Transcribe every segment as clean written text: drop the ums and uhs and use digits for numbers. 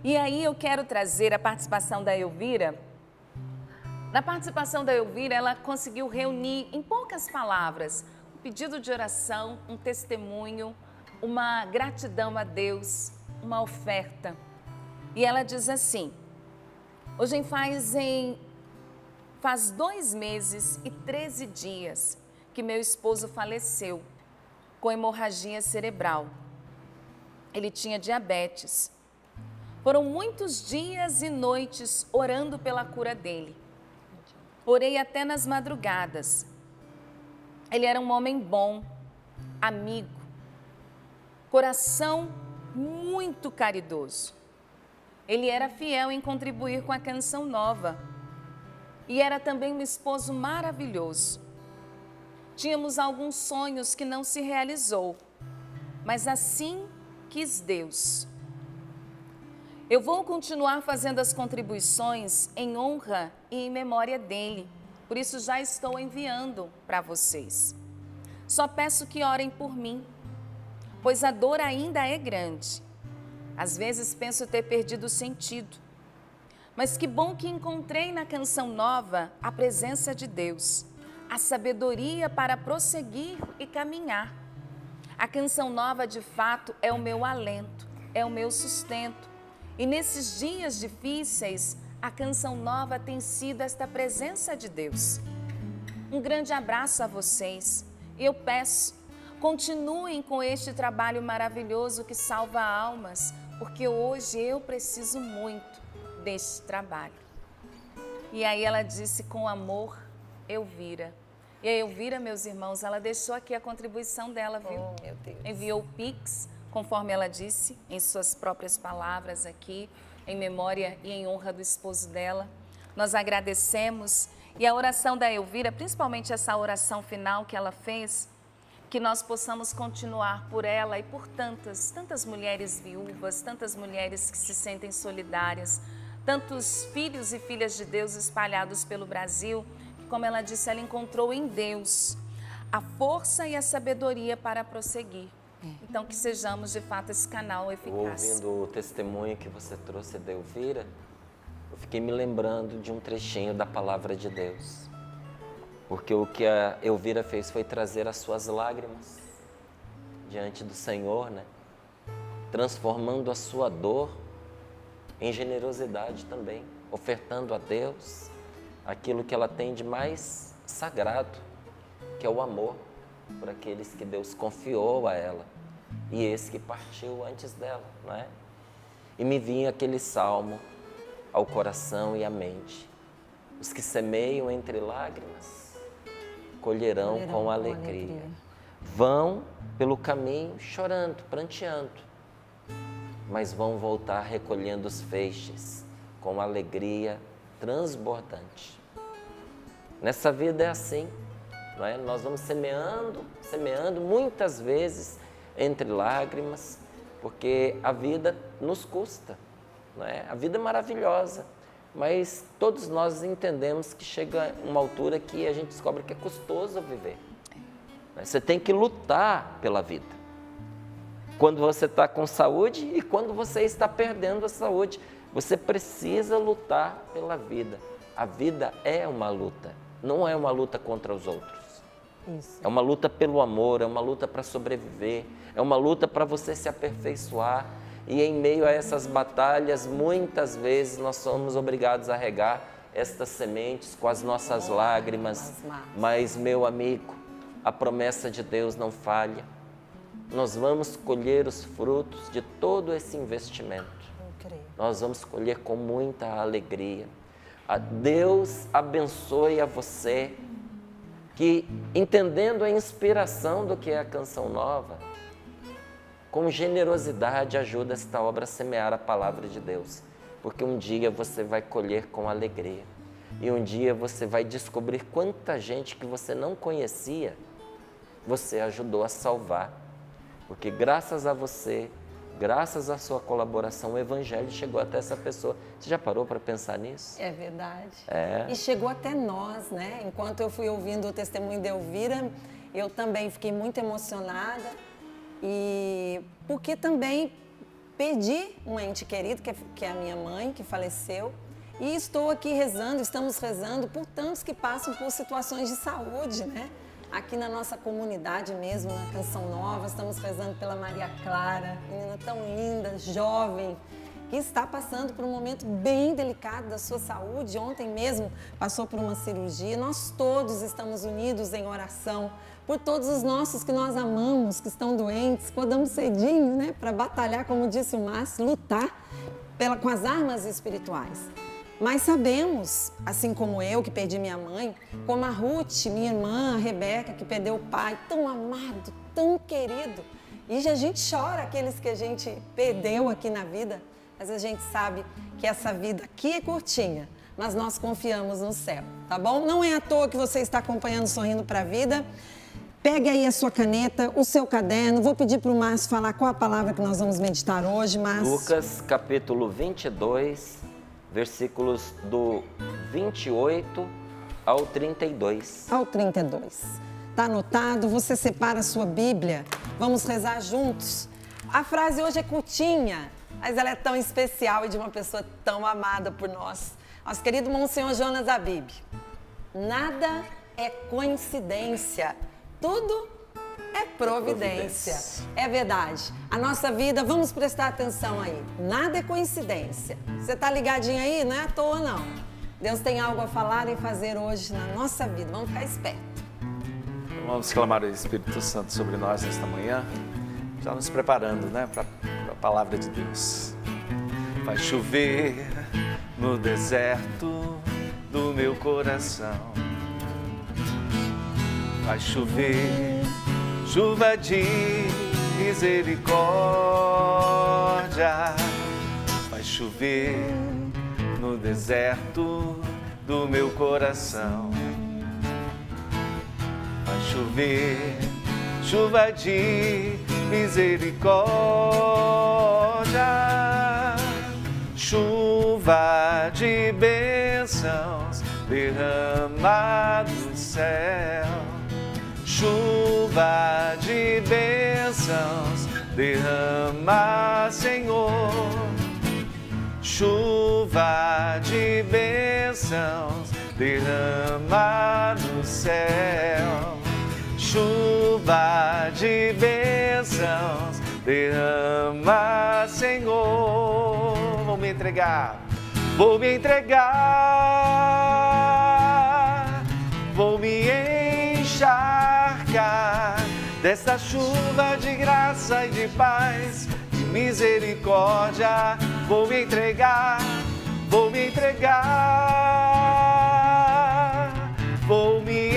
E aí eu quero trazer a participação da Elvira. Na participação da Elvira, ela conseguiu reunir em poucas palavras um pedido de oração, um testemunho, uma gratidão a Deus, uma oferta. E ela diz assim: hoje faz 2 meses e 13 dias que meu esposo faleceu com hemorragia cerebral. Ele tinha diabetes. Foram muitos dias e noites orando pela cura dele. Orei até nas madrugadas. Ele era um homem bom, amigo, coração muito caridoso. Ele era fiel em contribuir com a Canção Nova e era também um esposo maravilhoso. Tínhamos alguns sonhos que não se realizou, mas assim quis Deus. Eu vou continuar fazendo as contribuições em honra e em memória dele. Por isso já estou enviando para vocês. Só peço que orem por mim, pois a dor ainda é grande. Às vezes penso ter perdido o sentido. Mas que bom que encontrei na Canção Nova a presença de Deus, a sabedoria para prosseguir e caminhar. A Canção Nova, de fato, é o meu alento, é o meu sustento. E nesses dias difíceis, a Canção Nova tem sido esta presença de Deus. Um grande abraço a vocês. Eu peço, continuem com este trabalho maravilhoso que salva almas, porque hoje eu preciso muito deste trabalho. E aí ela disse com amor, Elvira. E a Elvira, meus irmãos, ela deixou aqui a contribuição dela, viu? Oh, meu Deus. Enviou o Pix, conforme ela disse, em suas próprias palavras aqui, em memória e em honra do esposo dela. Nós agradecemos. E a oração da Elvira, principalmente essa oração final que ela fez, que nós possamos continuar por ela e por tantas mulheres viúvas, tantas mulheres que se sentem solidárias, tantos filhos e filhas de Deus espalhados pelo Brasil, que, como ela disse, ela encontrou em Deus a força e a sabedoria para prosseguir. Então, que sejamos, de fato, esse canal eficaz. Ouvindo o testemunho que você trouxe da Elvira, eu fiquei me lembrando de um trechinho da Palavra de Deus. Porque o que a Elvira fez foi trazer as suas lágrimas diante do Senhor, né? Transformando a sua dor em generosidade também, ofertando a Deus aquilo que ela tem de mais sagrado, que é o amor por aqueles que Deus confiou a ela e esse que partiu antes dela, não é? E me vinha aquele salmo ao coração e à mente: os que semeiam entre lágrimas colherão com alegria. Vão pelo caminho chorando, pranteando, mas vão voltar recolhendo os feixes com alegria transbordante. Nessa vida é assim. Não é? Nós vamos semeando muitas vezes entre lágrimas, porque a vida nos custa, não é? A vida é maravilhosa, mas todos nós entendemos que chega uma altura que a gente descobre que é custoso viver. Você tem que lutar pela vida. Quando você está com saúde e quando você está perdendo a saúde, você precisa lutar pela vida. A vida é uma luta, não é uma luta contra os outros. Isso. É uma luta pelo amor, é uma luta para sobreviver, é uma luta para você se aperfeiçoar. E em meio a essas batalhas, muitas vezes nós somos obrigados a regar estas sementes com as nossas lágrimas. Mas, meu amigo, a promessa de Deus não falha. Nós vamos colher os frutos de todo esse investimento. Nós vamos colher com muita alegria. Deus abençoe a você que, entendendo a inspiração do que é a Canção Nova, com generosidade ajuda esta obra a semear a palavra de Deus, porque um dia você vai colher com alegria e um dia você vai descobrir quanta gente que você não conhecia, você ajudou a salvar, porque graças a você, graças à sua colaboração, o Evangelho chegou até essa pessoa. Você já parou para pensar nisso? É verdade. É. E chegou até nós, né? Enquanto eu fui ouvindo o testemunho de Elvira, eu também fiquei muito emocionada. E porque também perdi um ente querido, que é a minha mãe, que faleceu. E estou aqui rezando, estamos rezando por tantos que passam por situações de saúde, né? Aqui na nossa comunidade mesmo, na Canção Nova, estamos rezando pela Maria Clara, menina tão linda, jovem, que está passando por um momento bem delicado da sua saúde. Ontem mesmo passou por uma cirurgia. Nós todos estamos unidos em oração por todos os nossos que nós amamos, que estão doentes. Acordamos cedinho, né, para batalhar, como disse o Márcio, lutar com as armas espirituais. Mas sabemos, assim como eu, que perdi minha mãe, como a Ruth, minha irmã, a Rebeca, que perdeu o pai, tão amado, tão querido. E a gente chora aqueles que a gente perdeu aqui na vida, mas a gente sabe que essa vida aqui é curtinha, mas nós confiamos no céu, tá bom? Não é à toa que você está acompanhando Sorrindo para a Vida. Pegue aí a sua caneta, o seu caderno. Vou pedir para o Márcio falar qual a palavra que nós vamos meditar hoje, Márcio. Lucas, capítulo 22, versículos do 28 ao 32. Ao 32. Está anotado? Você separa a sua Bíblia. Vamos rezar juntos. A frase hoje é curtinha, mas ela é tão especial e de uma pessoa tão amada por nós. Nosso querido Monsenhor Jonas Abib. Nada é coincidência, tudo é providência. É verdade. A nossa vida, vamos prestar atenção aí. Nada é coincidência. Você está ligadinho aí? Não é à toa, não. Deus tem algo a falar e fazer hoje na nossa vida. Vamos ficar espertos. Vamos clamar o Espírito Santo sobre nós nesta manhã, já nos preparando, né, para a palavra de Deus. Vai chover no deserto do meu coração. Vai chover, chuva de misericórdia. Vai chover no deserto do meu coração. Vai chover, chuva de misericórdia. Chuva de bênçãos derrama do céu. Chuva de bênçãos derrama, Senhor. Chuva de bênçãos derrama do céu. Chuva de bênçãos derrama, Senhor. Vou me entregar, vou me entregar, vou me encharcar desta chuva de graça e de paz, de misericórdia. Vou me entregar, vou me entregar, vou me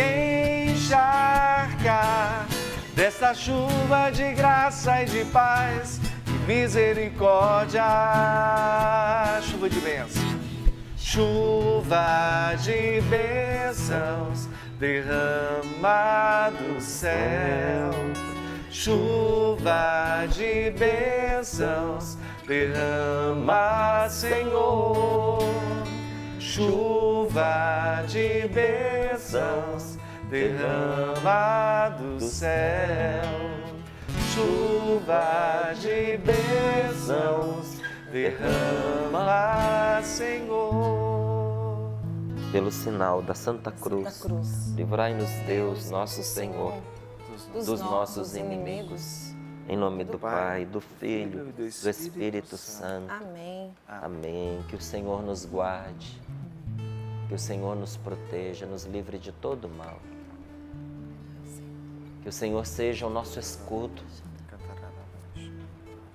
encharcar desta chuva de graça e de paz, de misericórdia. Chuva de bênçãos, chuva de bênçãos derrama do céu. Chuva de bênçãos derrama, Senhor. Chuva de bênçãos derrama do céu. Chuva de bênçãos derrama, Senhor. Pelo sinal da Santa Cruz, livrai-nos Deus, nosso Senhor, dos nossos inimigos. Em nome do Pai, do Filho e do Espírito Santo. Amém. Amém. Que o Senhor nos guarde, que o Senhor nos proteja, nos livre de todo mal. Que o Senhor seja o nosso escudo.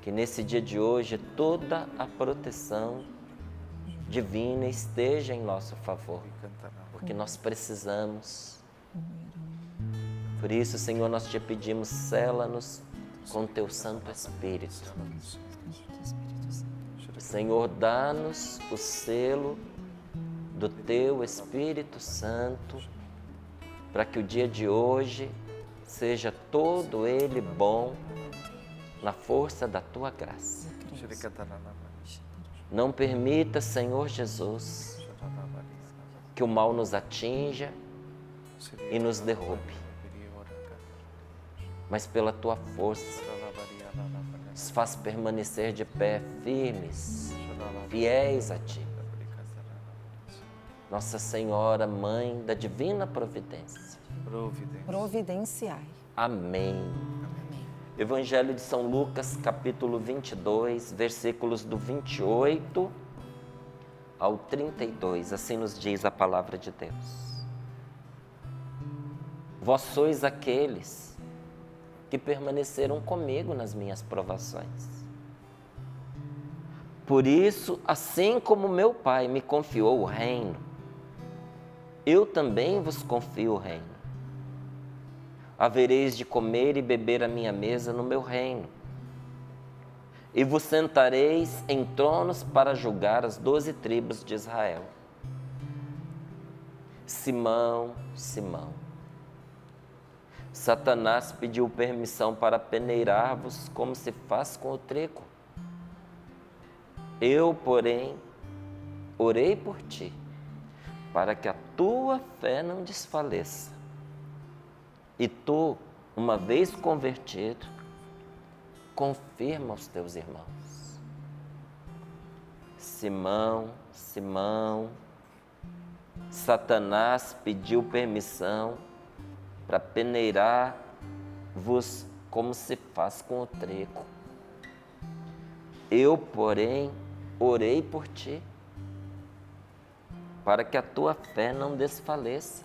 Que nesse dia de hoje toda a proteção divina esteja em nosso favor, porque nós precisamos. Por isso, Senhor, nós te pedimos, sela-nos com teu Santo Espírito. Senhor, dá-nos o selo do teu Espírito Santo, para que o dia de hoje seja todo ele bom, na força da tua graça. Não permita, Senhor Jesus, que o mal nos atinja e nos derrube, mas pela tua força, nos faz permanecer de pé firmes, fiéis a Ti. Nossa Senhora, Mãe da Divina Providência. Providenciai. Amém. Evangelho de São Lucas, capítulo 22, versículos do 28 ao 32. Assim nos diz a palavra de Deus. Vós sois aqueles que permaneceram comigo nas minhas provações. Por isso, assim como meu Pai me confiou o reino, eu também vos confio o reino. Havereis de comer e beber à minha mesa no meu reino, e vos sentareis em tronos para julgar as 12 tribos de Israel. Simão, Simão, Satanás pediu permissão para peneirar-vos como se faz com o trigo. Eu, porém, orei por ti, para que a tua fé não desfaleça. E tu, uma vez convertido, confirma aos teus irmãos. Simão, Simão, Satanás pediu permissão para peneirar-vos como se faz com o trigo. Eu, porém, orei por ti, para que a tua fé não desfaleça.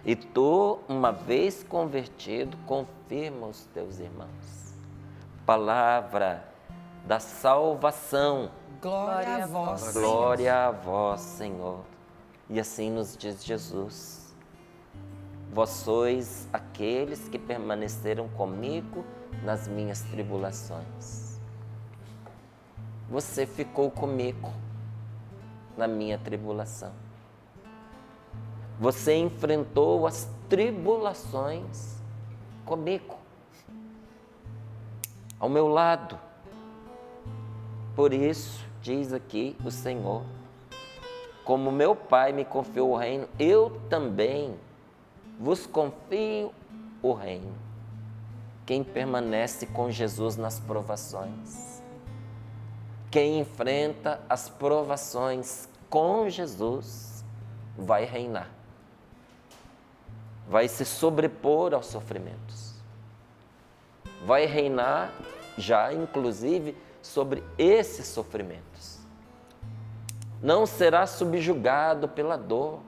E tu, uma vez convertido, confirma os teus irmãos. Palavra da salvação. Glória a vós, Senhor. Glória a vós, Senhor. E assim nos diz Jesus. Vós sois aqueles que permaneceram comigo nas minhas tribulações. Você ficou comigo na minha tribulação. Você enfrentou as tribulações comigo, ao meu lado. Por isso, diz aqui o Senhor, como meu Pai me confiou o reino, eu também vos confio o reino. Quem permanece com Jesus nas provações, quem enfrenta as provações com Jesus, vai reinar. Vai se sobrepor aos sofrimentos. Vai reinar já, inclusive, sobre esses sofrimentos. Não será subjugado pela dor.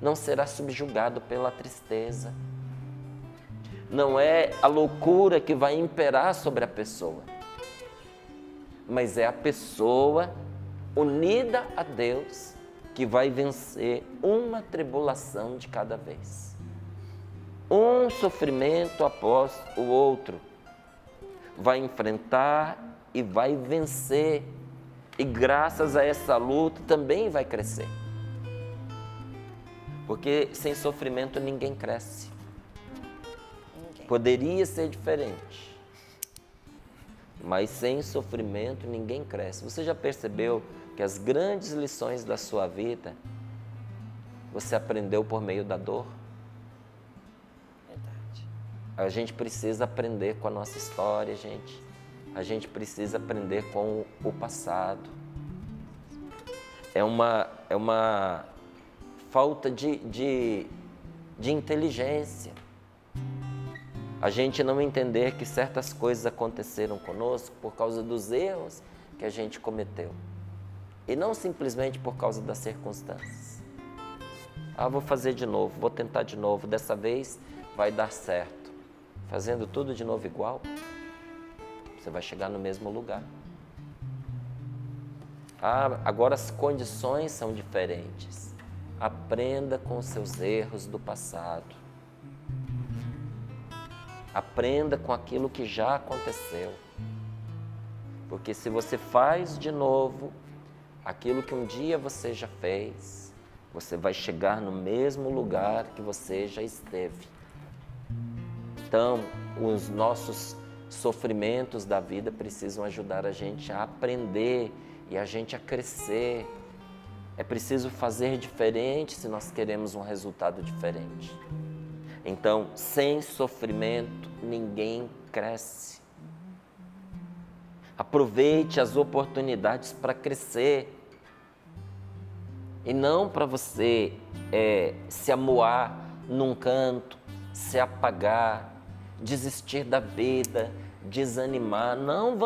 Não será subjugado pela tristeza. Não é a loucura que vai imperar sobre a pessoa, mas é a pessoa unida a Deus que vai vencer uma tribulação de cada vez. Um sofrimento após o outro. Vai enfrentar e vai vencer. E graças a essa luta também vai crescer. Porque sem sofrimento ninguém cresce. Poderia ser diferente, mas sem sofrimento ninguém cresce. Você já percebeu que as grandes lições da sua vida você aprendeu por meio da dor? Verdade. A gente precisa aprender com a nossa história, gente. A gente precisa aprender com o passado. É uma falta de inteligência. A gente não entender que certas coisas aconteceram conosco por causa dos erros que a gente cometeu. E não simplesmente por causa das circunstâncias. Vou fazer de novo, vou tentar de novo, dessa vez vai dar certo. Fazendo tudo de novo igual, você vai chegar no mesmo lugar. Agora as condições são diferentes. Aprenda com os seus erros do passado. Aprenda com aquilo que já aconteceu. Porque se você faz de novo aquilo que um dia você já fez, você vai chegar no mesmo lugar que você já esteve. Então, os nossos sofrimentos da vida precisam ajudar a gente a aprender e a gente a crescer. É preciso fazer diferente se nós queremos um resultado diferente. Então, sem sofrimento, ninguém cresce. Aproveite as oportunidades para crescer. E não para você se amuar num canto, se apagar, desistir da vida, desanimar. Não,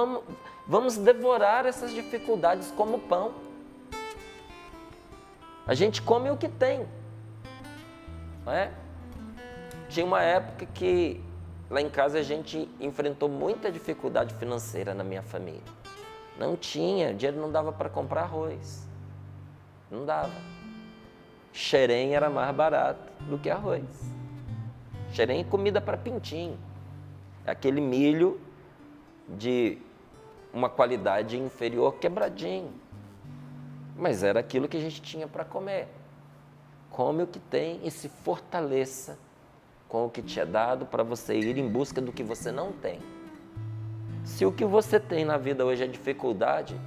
vamos devorar essas dificuldades como pão. A gente come o que tem, não é? Tinha uma época que lá em casa a gente enfrentou muita dificuldade financeira na minha família. Não tinha, dinheiro não dava para comprar arroz. Não dava. Xerém era mais barato do que arroz. Xerém é comida para pintinho. É aquele milho de uma qualidade inferior, quebradinho. Mas era aquilo que a gente tinha para comer. Come o que tem e se fortaleça com o que te é dado para você ir em busca do que você não tem. Se o que você tem na vida hoje é dificuldade,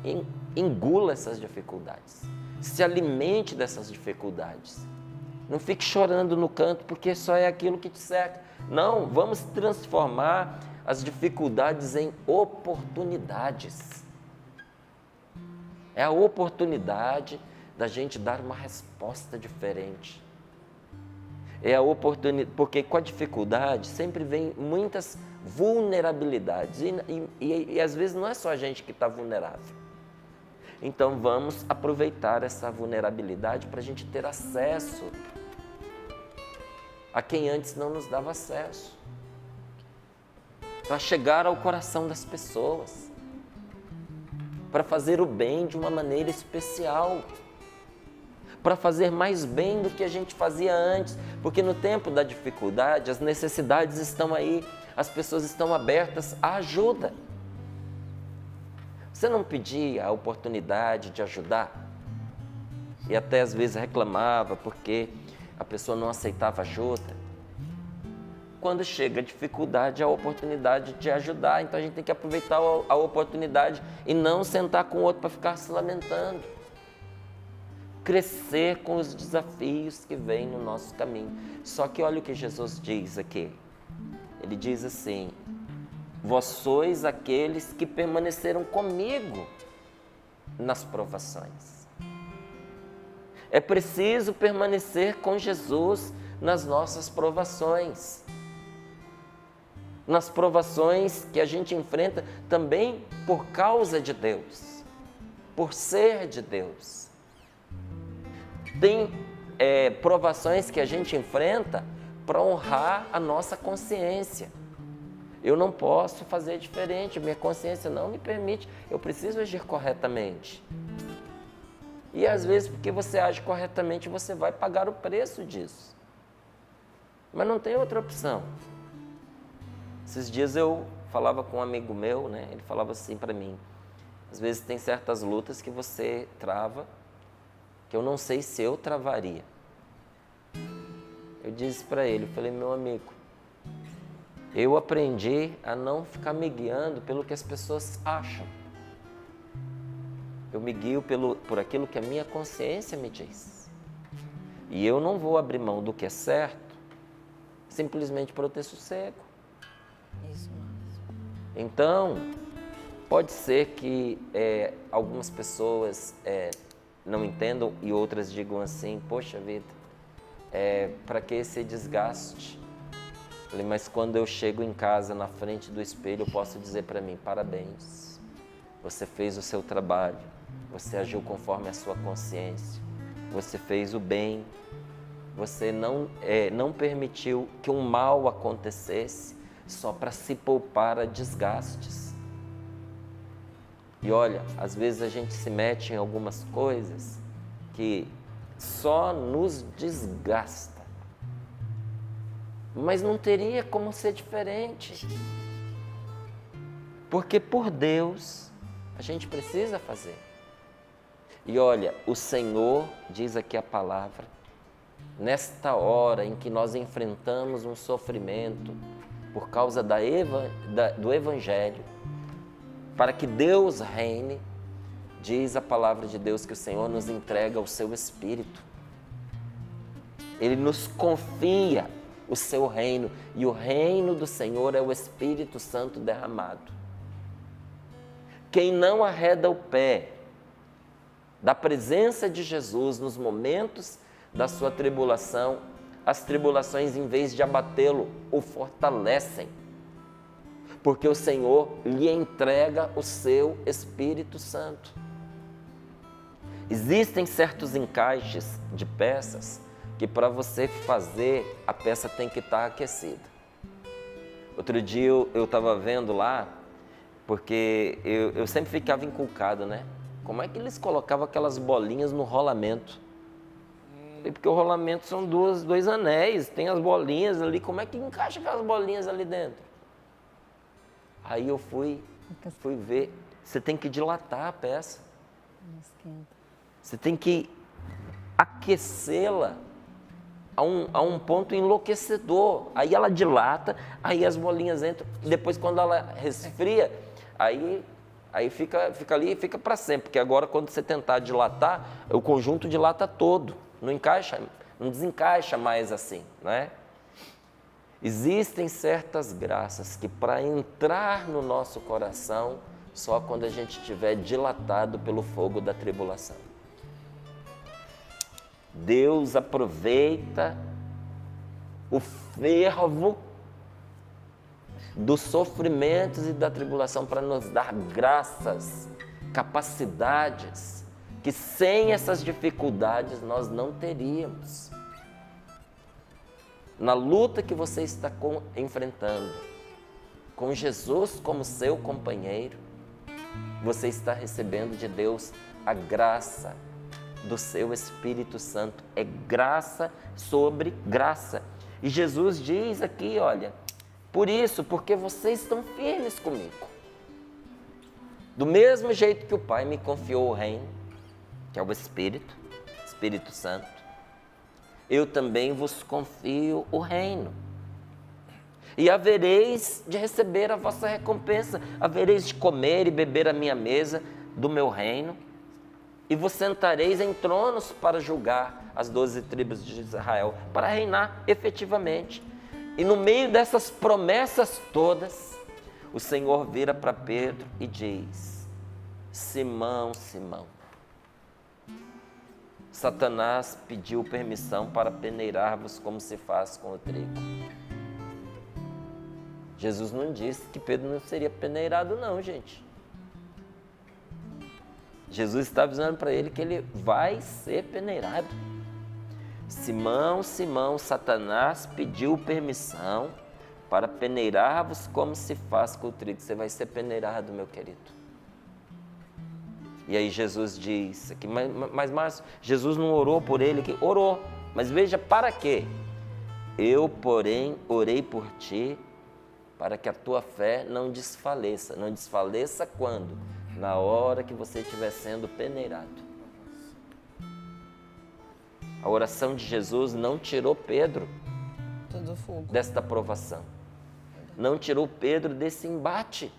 engula essas dificuldades. Se alimente dessas dificuldades. Não fique chorando no canto porque só é aquilo que te cerca. Não, vamos transformar as dificuldades em oportunidades. É a oportunidade da gente dar uma resposta diferente. É a oportunidade, porque com a dificuldade sempre vem muitas vulnerabilidades. E às vezes não é só a gente que está vulnerável. Então vamos aproveitar essa vulnerabilidade para a gente ter acesso a quem antes não nos dava acesso. Para chegar ao coração das pessoas. Para fazer o bem de uma maneira especial. Para fazer mais bem do que a gente fazia antes. Porque no tempo da dificuldade, as necessidades estão aí, as pessoas estão abertas à ajuda. Você não pedia a oportunidade de ajudar? E até às vezes reclamava porque a pessoa não aceitava ajuda? Quando chega a dificuldade, a oportunidade de ajudar. Então a gente tem que aproveitar a oportunidade e não sentar com o outro para ficar se lamentando. Crescer com os desafios que vêm no nosso caminho. Só que olha o que Jesus diz aqui. Ele diz assim: vós sois aqueles que permaneceram comigo nas provações. É preciso permanecer com Jesus nas nossas provações. Nas provações que a gente enfrenta também por causa de Deus, por ser de Deus. Tem provações que a gente enfrenta para honrar a nossa consciência. Eu não posso fazer diferente, minha consciência não me permite, eu preciso agir corretamente. E às vezes, porque você age corretamente, você vai pagar o preço disso. Mas não tem outra opção. Esses dias eu falava com um amigo meu, né? Ele falava assim para mim: às vezes tem certas lutas que você trava, que eu não sei se eu travaria. Eu disse para ele, eu falei: meu amigo, eu aprendi a não ficar me guiando pelo que as pessoas acham. Eu me guio por aquilo que a minha consciência me diz. E eu não vou abrir mão do que é certo, simplesmente para eu ter sossego. Isso mesmo. Então, pode ser que algumas pessoas não entendam e outras digam assim: poxa vida, para que esse desgaste? Falei, mas quando eu chego em casa, na frente do espelho, eu posso dizer para mim: parabéns, você fez o seu trabalho, você agiu conforme a sua consciência, você fez o bem, você não permitiu que um mal acontecesse só para se poupar a desgastes. E olha, às vezes a gente se mete em algumas coisas que só nos desgasta. Mas não teria como ser diferente. Porque por Deus a gente precisa fazer. E olha, o Senhor, diz aqui a palavra, nesta hora em que nós enfrentamos um sofrimento por causa do Evangelho, para que Deus reine, diz a palavra de Deus que o Senhor nos entrega o seu Espírito. Ele nos confia o seu reino. E o reino do Senhor é o Espírito Santo derramado. Quem não arreda o pé da presença de Jesus nos momentos da sua tribulação, as tribulações, em vez de abatê-lo, o fortalecem. Porque o Senhor lhe entrega o seu Espírito Santo. Existem certos encaixes de peças que para você fazer, a peça tem que estar aquecida. Outro dia eu estava vendo lá, porque eu sempre ficava inculcado, né? Como é que eles colocavam aquelas bolinhas no rolamento? Porque o rolamento são dois anéis, tem as bolinhas ali, como é que encaixa aquelas bolinhas ali dentro? Aí eu fui ver, você tem que dilatar a peça. Você tem que aquecê-la a um ponto enlouquecedor. Aí ela dilata, aí as bolinhas entram. Depois, quando ela resfria, aí fica ali e fica para sempre. Porque agora, quando você tentar dilatar, o conjunto dilata todo. Não desencaixa mais assim, não é? Existem certas graças que, para entrar no nosso coração, só quando a gente estiver dilatado pelo fogo da tribulação. Deus aproveita o fervo dos sofrimentos e da tribulação para nos dar graças, capacidades, que sem essas dificuldades nós não teríamos. Na luta que você está enfrentando, com Jesus como seu companheiro, você está recebendo de Deus a graça do seu Espírito Santo. É graça sobre graça. E Jesus diz aqui, olha, por isso, porque vocês estão firmes comigo. Do mesmo jeito que o Pai me confiou o reino, que é o Espírito Santo, eu também vos confio o reino. E havereis de receber a vossa recompensa, havereis de comer e beber a minha mesa do meu reino, e vos sentareis em tronos para julgar as 12 tribos de Israel, para reinar efetivamente. E no meio dessas promessas todas, o Senhor vira para Pedro e diz: Simão, Simão, Satanás pediu permissão para peneirar-vos como se faz com o trigo. Jesus não disse que Pedro não seria peneirado não, gente. Jesus está avisando para ele que ele vai ser peneirado. Simão, Simão, Satanás pediu permissão para peneirar-vos como se faz com o trigo. Você vai ser peneirado, meu querido. E aí Jesus diz aqui, mas Márcio, Jesus não orou por ele? Que orou, mas veja para quê? Eu, porém, orei por ti, para que a tua fé não desfaleça. Não desfaleça quando? Na hora que você estiver sendo peneirado. A oração de Jesus não tirou Pedro desta provação. Não tirou Pedro desse embate.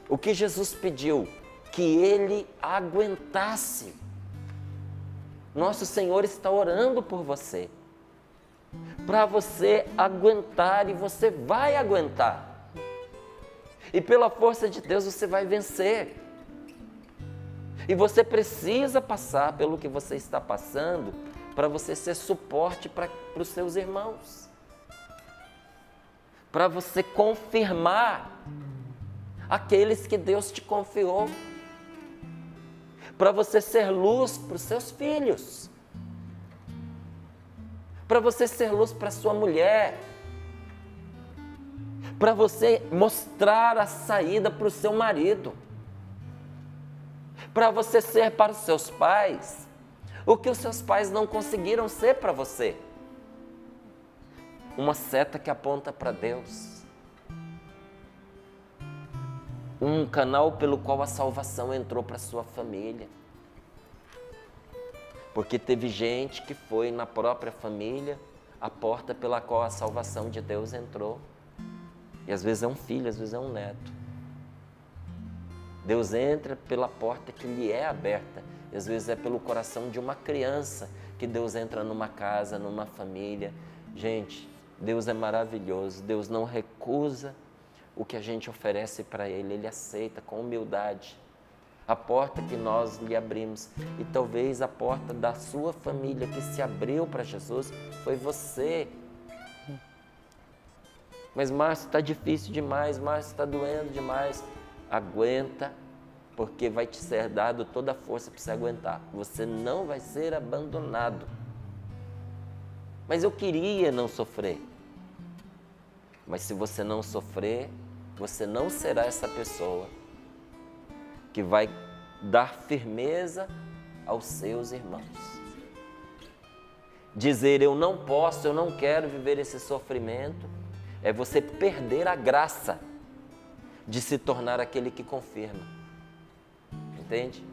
O que Jesus pediu? Que ele aguentasse. Nosso Senhor está orando por você. Para você aguentar, e você vai aguentar. E pela força de Deus você vai vencer. E você precisa passar pelo que você está passando para você ser suporte para os seus irmãos. Para você confirmar aqueles que Deus te confiou. Para você ser luz para os seus filhos. Para você ser luz para sua mulher. Para você mostrar a saída para o seu marido. Para você ser para os seus pais o que os seus pais não conseguiram ser para você. Uma seta que aponta para Deus. Um canal pelo qual a salvação entrou para a sua família. Porque teve gente que foi na própria família a porta pela qual a salvação de Deus entrou. E às vezes é um filho, às vezes é um neto. Deus entra pela porta que lhe é aberta. E às vezes é pelo coração de uma criança que Deus entra numa casa, numa família. Gente, Deus é maravilhoso, Deus não recusa o que a gente oferece para Ele, Ele aceita com humildade a porta que nós lhe abrimos. E talvez a porta da sua família que se abriu para Jesus foi você. Mas Márcio, está difícil demais, Márcio, está doendo demais. Aguenta, porque vai te ser dado toda a força para você aguentar. Você não vai ser abandonado. Mas eu queria não sofrer. Mas se você não sofrer, você não será essa pessoa que vai dar firmeza aos seus irmãos. Dizer eu não posso, eu não quero viver esse sofrimento, é você perder a graça de se tornar aquele que confirma. Entende?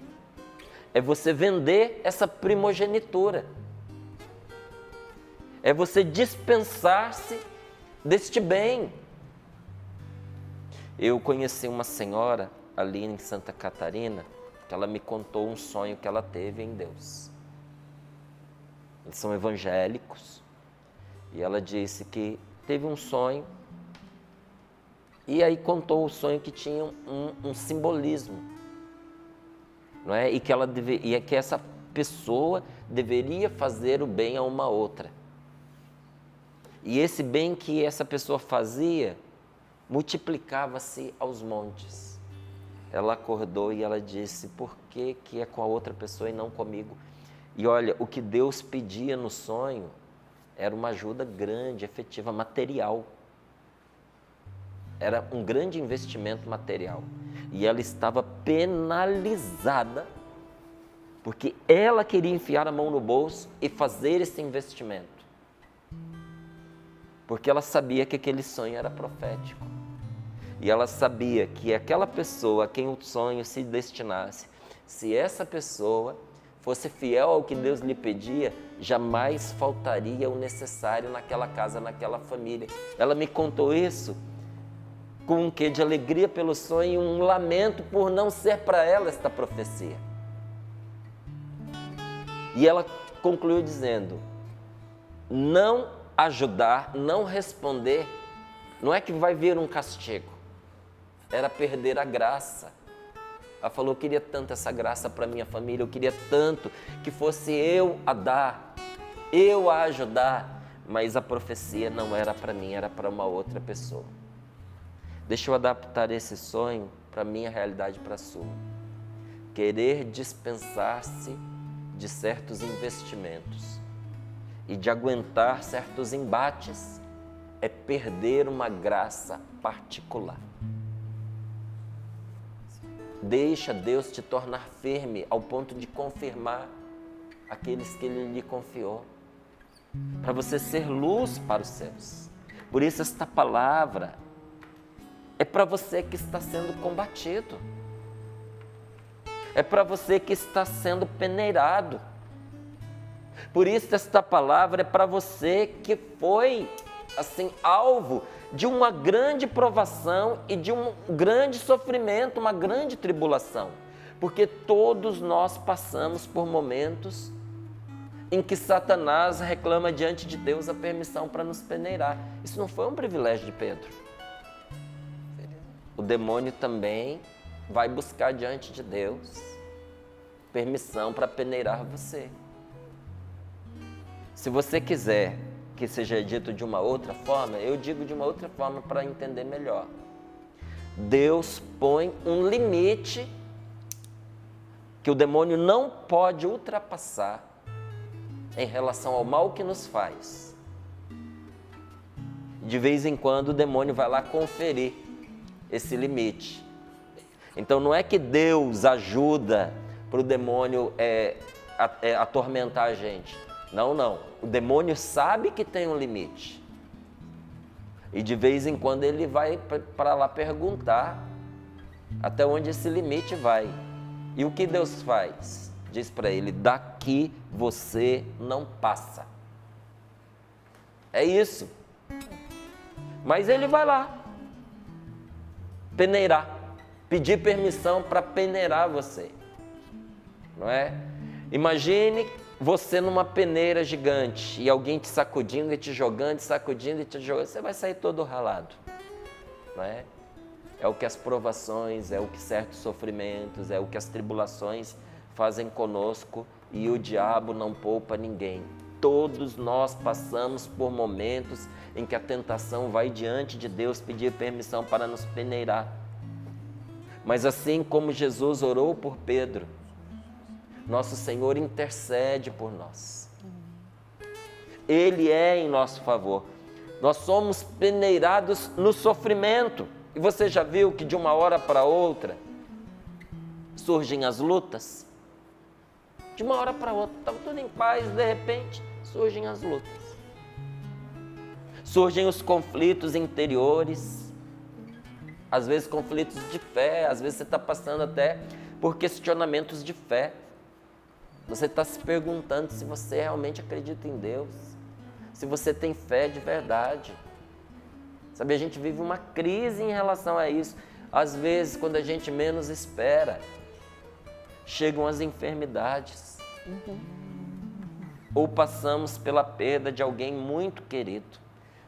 É você vender essa primogenitura. É você dispensar-se deste bem. Eu conheci uma senhora ali em Santa Catarina, que ela me contou um sonho que ela teve em Deus. Eles são evangélicos, e ela disse que teve um sonho, e aí contou o sonho que tinha um simbolismo, não é? E que essa pessoa deveria fazer o bem a uma outra. E esse bem que essa pessoa fazia, multiplicava-se aos montes. Ela acordou e ela disse, por que é com a outra pessoa e não comigo? E olha, o que Deus pedia no sonho era uma ajuda grande, efetiva, material. Era um grande investimento material. E ela estava penalizada, porque ela queria enfiar a mão no bolso e fazer esse investimento. Porque ela sabia que aquele sonho era profético. E ela sabia que aquela pessoa a quem o sonho se destinasse, se essa pessoa fosse fiel ao que Deus lhe pedia, jamais faltaria o necessário naquela casa, naquela família. Ela me contou isso com um quê de alegria pelo sonho e um lamento por não ser para ela esta profecia. E ela concluiu dizendo, não ajudar, não responder, não é que vai vir um castigo, era perder a graça. Ela falou, eu queria tanto essa graça para minha família, eu queria tanto que fosse eu a dar, eu a ajudar, mas a profecia não era para mim, era para uma outra pessoa. Deixa eu adaptar esse sonho para a minha realidade, para a sua. Querer dispensar-se de certos investimentos e de aguentar certos embates é perder uma graça particular. Deixa Deus te tornar firme ao ponto de confirmar aqueles que Ele lhe confiou, para você ser luz para os seus. Por isso esta palavra é para você que está sendo combatido, é para você que está sendo peneirado. Por isso esta palavra é para você que foi assim alvo de uma grande provação e de um grande sofrimento, uma grande tribulação. Porque todos nós passamos por momentos em que Satanás reclama diante de Deus a permissão para nos peneirar. Isso não foi um privilégio de Pedro. O demônio também vai buscar diante de Deus permissão para peneirar você. Se você quiser que seja dito de uma outra forma, eu digo de uma outra forma para entender melhor. Deus põe um limite que o demônio não pode ultrapassar em relação ao mal que nos faz. De vez em quando o demônio vai lá conferir esse limite. Então não é que Deus ajuda para o demônio atormentar a gente. Não, não. O demônio sabe que tem um limite. E de vez em quando ele vai para lá perguntar até onde esse limite vai. E o que Deus faz? Diz para ele, daqui você não passa. É isso. Mas ele vai lá peneirar, pedir permissão para peneirar você. Não é? Imagine você numa peneira gigante e alguém te sacudindo e te jogando, sacudindo e te jogando, você vai sair todo ralado, não é? É o que as provações, é o que certos sofrimentos, é o que as tribulações fazem conosco, e o diabo não poupa ninguém. Todos nós passamos por momentos em que a tentação vai diante de Deus pedir permissão para nos peneirar. Mas assim como Jesus orou por Pedro, nosso Senhor intercede por nós. Ele é em nosso favor. Nós somos peneirados no sofrimento. E você já viu que de uma hora para outra surgem as lutas? De uma hora para outra, estava tudo em paz, de repente surgem as lutas. Surgem os conflitos interiores, às vezes conflitos de fé, às vezes você está passando até por questionamentos de fé. Você está se perguntando se você realmente acredita em Deus, se você tem fé de verdade. Sabe, a gente vive uma crise em relação a isso. Às vezes, quando a gente menos espera, chegam as enfermidades. Ou passamos pela perda de alguém muito querido.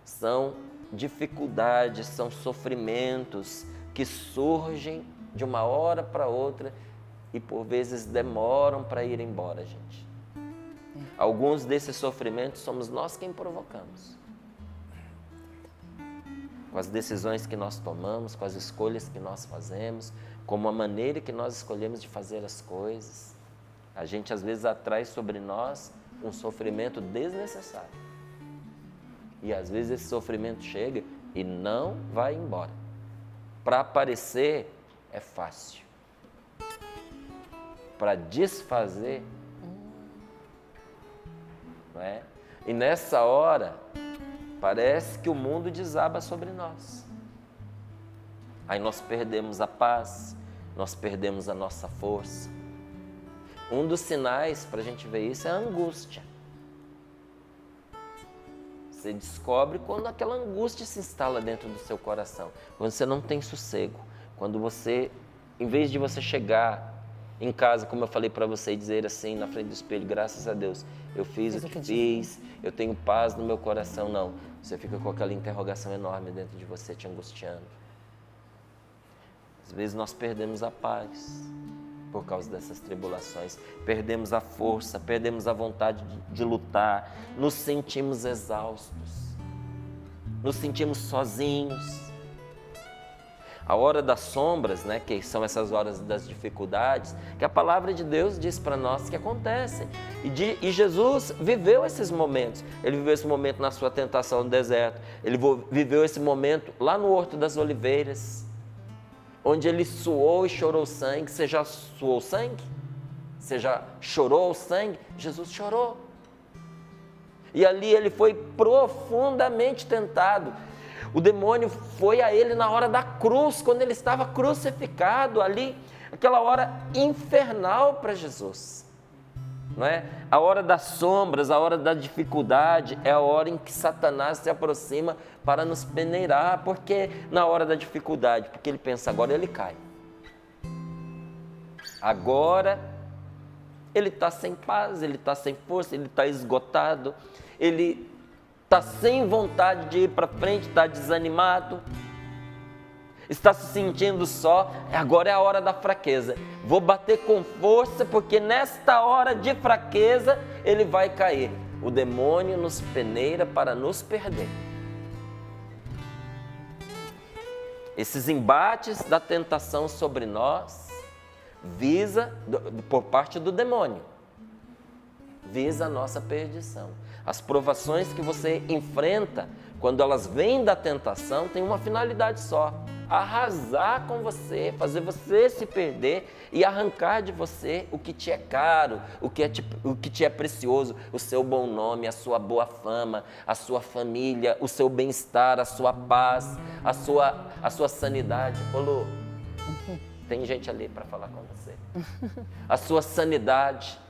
São dificuldades, são sofrimentos que surgem de uma hora para outra e por vezes demoram para ir embora, gente. Alguns desses sofrimentos somos nós quem provocamos. Com as decisões que nós tomamos, com as escolhas que nós fazemos, com a maneira que nós escolhemos de fazer as coisas. A gente às vezes atrai sobre nós um sofrimento desnecessário. E às vezes esse sofrimento chega e não vai embora. Para aparecer é fácil. Para desfazer, não é? E nessa hora, parece que o mundo desaba sobre nós. Aí nós perdemos a paz, nós perdemos a nossa força. Um dos sinais para a gente ver isso é a angústia. Você descobre quando aquela angústia se instala dentro do seu coração. Quando você não tem sossego. Quando você, em vez de você chegar em casa, como eu falei para você, e dizer assim, na frente do espelho, graças a Deus, eu fiz o que fiz, eu tenho paz no meu coração. Não, você fica com aquela interrogação enorme dentro de você, te angustiando. Às vezes nós perdemos a paz por causa dessas tribulações, perdemos a força, perdemos a vontade de lutar, nos sentimos exaustos, nos sentimos sozinhos. A hora das sombras, né, que são essas horas das dificuldades, que a palavra de Deus diz para nós que acontecem. E Jesus viveu esses momentos. Ele viveu esse momento na sua tentação no deserto. Ele viveu esse momento lá no Horto das Oliveiras, onde ele suou e chorou sangue. Você já suou sangue? Você já chorou o sangue? Jesus chorou. E ali ele foi profundamente tentado. O demônio foi a ele na hora da cruz, quando ele estava crucificado ali, aquela hora infernal para Jesus. Não é? A hora das sombras, a hora da dificuldade, é a hora em que Satanás se aproxima para nos peneirar. Porque na hora da dificuldade, porque ele pensa, agora ele cai. Agora ele está sem paz, ele está sem força, ele está esgotado, ele está sem vontade de ir para frente, está desanimado, está se sentindo só. Agora é a hora da fraqueza. Vou bater com força, porque nesta hora de fraqueza ele vai cair. O demônio nos peneira para nos perder. Esses embates da tentação sobre nós visa, por parte do demônio, visa a nossa perdição. As provações que você enfrenta, quando elas vêm da tentação, tem uma finalidade só: arrasar com você, fazer você se perder e arrancar de você o que te é caro, o que te é precioso, o seu bom nome, a sua boa fama, a sua família, o seu bem-estar, a sua paz, a sua sanidade. Ô Lu, tem gente ali para falar com você. A sua sanidade.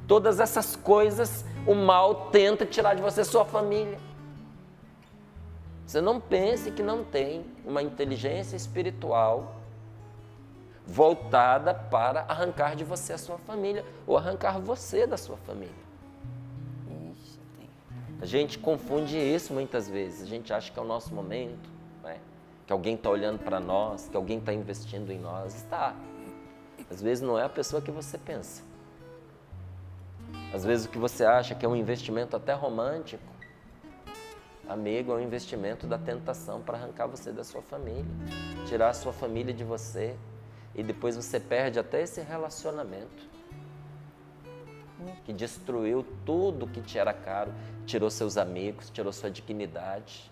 Todas essas coisas, o mal tenta tirar de você, sua família. Você não pense que não tem uma inteligência espiritual voltada para arrancar de você a sua família ou arrancar você da sua família. A gente confunde isso muitas vezes. A gente acha que é o nosso momento, né? Que alguém está olhando para nós, que alguém está investindo em nós. Está. Às vezes não é a pessoa que você pensa. Às vezes o que você acha que é um investimento até romântico, amigo, é um investimento da tentação para arrancar você da sua família, tirar a sua família de você, e depois você perde até esse relacionamento que destruiu tudo que te era caro, tirou seus amigos, tirou sua dignidade.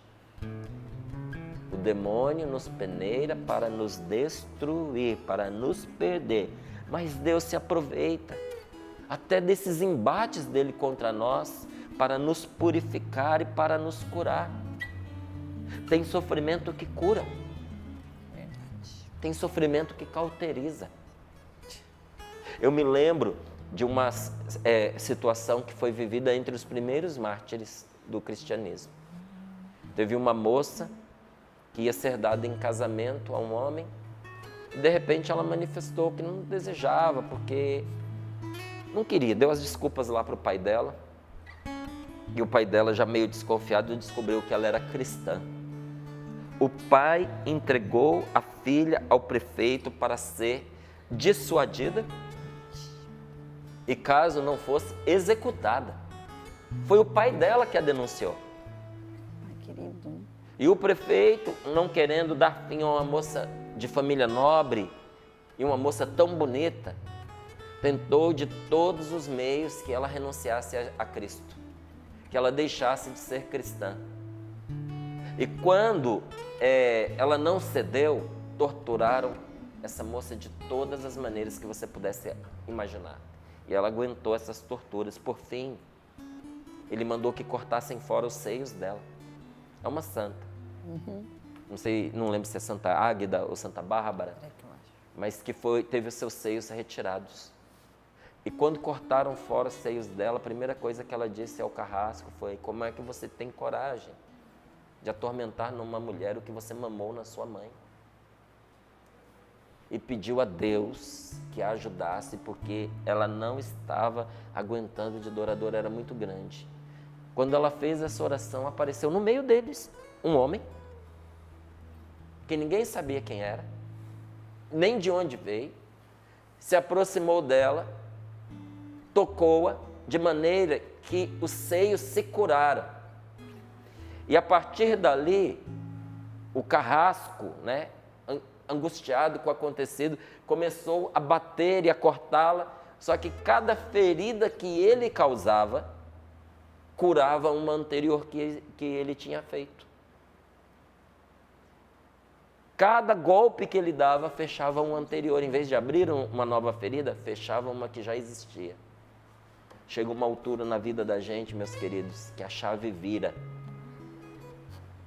O demônio nos peneira para nos destruir, para nos perder, mas Deus se aproveita até desses embates dele contra nós para nos purificar e para nos curar. Tem sofrimento que cura, tem sofrimento que cauteriza. Eu me lembro de uma situação que foi vivida entre os primeiros mártires do cristianismo. Teve uma moça que ia ser dada em casamento a um homem e de repente ela manifestou que não desejava, porque não queria, deu as desculpas lá para o pai dela, e o pai dela, já meio desconfiado, descobriu que ela era cristã. O pai entregou a filha ao prefeito para ser dissuadida e, caso não fosse, executada. Foi o pai dela que a denunciou. Ai, querido. E o prefeito, não querendo dar fim a uma moça de família nobre e uma moça tão bonita, tentou de todos os meios que ela renunciasse a Cristo, que ela deixasse de ser cristã. E quando ela não cedeu, torturaram essa moça de todas as maneiras que você pudesse imaginar. E ela aguentou essas torturas. Por fim, ele mandou que cortassem fora os seios dela. É uma santa. Não sei, não lembro se é Santa Águeda ou Santa Bárbara, mas que teve os seus seios retirados. E quando cortaram fora os seios dela, a primeira coisa que ela disse ao carrasco foi: como é que você tem coragem de atormentar numa mulher o que você mamou na sua mãe? E pediu a Deus que a ajudasse, porque ela não estava aguentando de dor, a dor era muito grande. Quando ela fez essa oração, apareceu no meio deles um homem, que ninguém sabia quem era, nem de onde veio, se aproximou dela, tocou-a de maneira que os seios se curaram. E a partir dali, o carrasco, né, angustiado com o acontecido, começou a bater e a cortá-la, só que cada ferida que ele causava, curava uma anterior que ele tinha feito. Cada golpe que ele dava, fechava uma anterior. Em vez de abrir uma nova ferida, fechava uma que já existia. Chega uma altura na vida da gente, meus queridos, que a chave vira.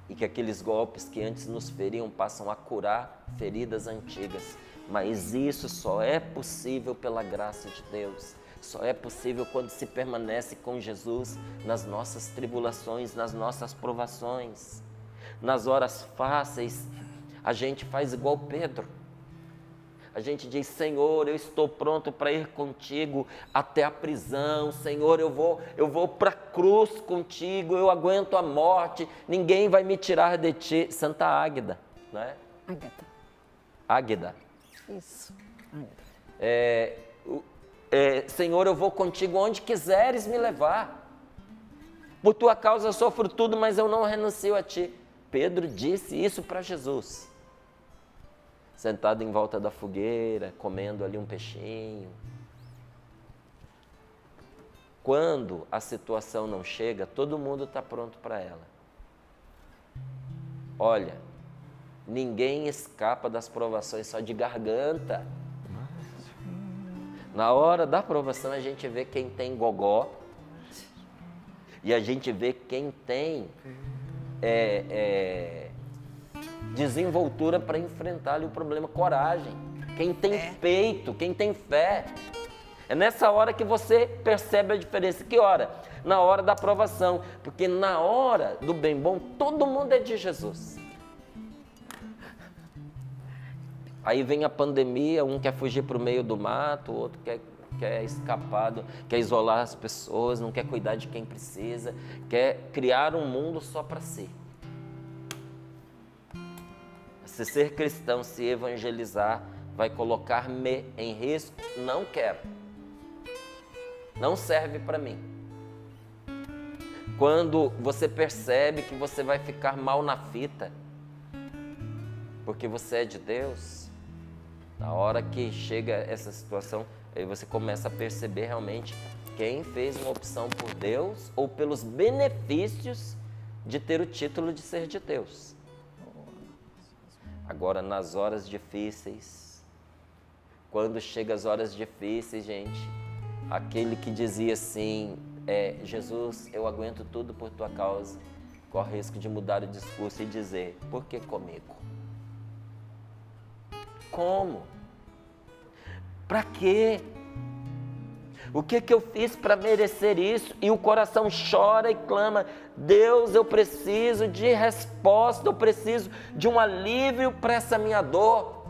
E que aqueles golpes que antes nos feriam passam a curar feridas antigas. Mas isso só é possível pela graça de Deus. Só é possível quando se permanece com Jesus nas nossas tribulações, nas nossas provações. Nas horas fáceis, a gente faz igual Pedro. A gente diz: Senhor, eu estou pronto para ir contigo até a prisão. Senhor, eu vou para a cruz contigo, eu aguento a morte, ninguém vai me tirar de ti. Santa Águeda, não é? Ágata. Águeda. Isso. Ágata. Senhor, eu vou contigo onde quiseres me levar. Por tua causa eu sofro tudo, mas eu não renuncio a ti. Pedro disse isso para Jesus, sentado em volta da fogueira, comendo ali um peixinho. Quando a situação não chega, todo mundo está pronto para ela. Olha, ninguém escapa das provações só de garganta. Na hora da provação a gente vê quem tem gogó e a gente vê quem tem desenvoltura para enfrentar ali o problema, coragem, quem tem peito, quem tem fé. É nessa hora que você percebe a diferença. Que hora? Na hora da provação, porque na hora do bem bom, todo mundo é de Jesus. Aí vem a pandemia, um quer fugir para o meio do mato, o outro quer escapar, quer isolar as pessoas, não quer cuidar de quem precisa, quer criar um mundo só para si. Se ser cristão, se evangelizar, vai colocar-me em risco, não quero. Não serve para mim. Quando você percebe que você vai ficar mal na fita, porque você é de Deus, na hora que chega essa situação, aí você começa a perceber realmente quem fez uma opção por Deus ou pelos benefícios de ter o título de ser de Deus. Agora, nas horas difíceis, quando chega as horas difíceis, gente, aquele que dizia assim, Jesus, eu aguento tudo por tua causa, corre risco de mudar o discurso e dizer, por que comigo? Como? Para quê? O que eu fiz para merecer isso? E o coração chora e clama, Deus, eu preciso de resposta, eu preciso de um alívio para essa minha dor.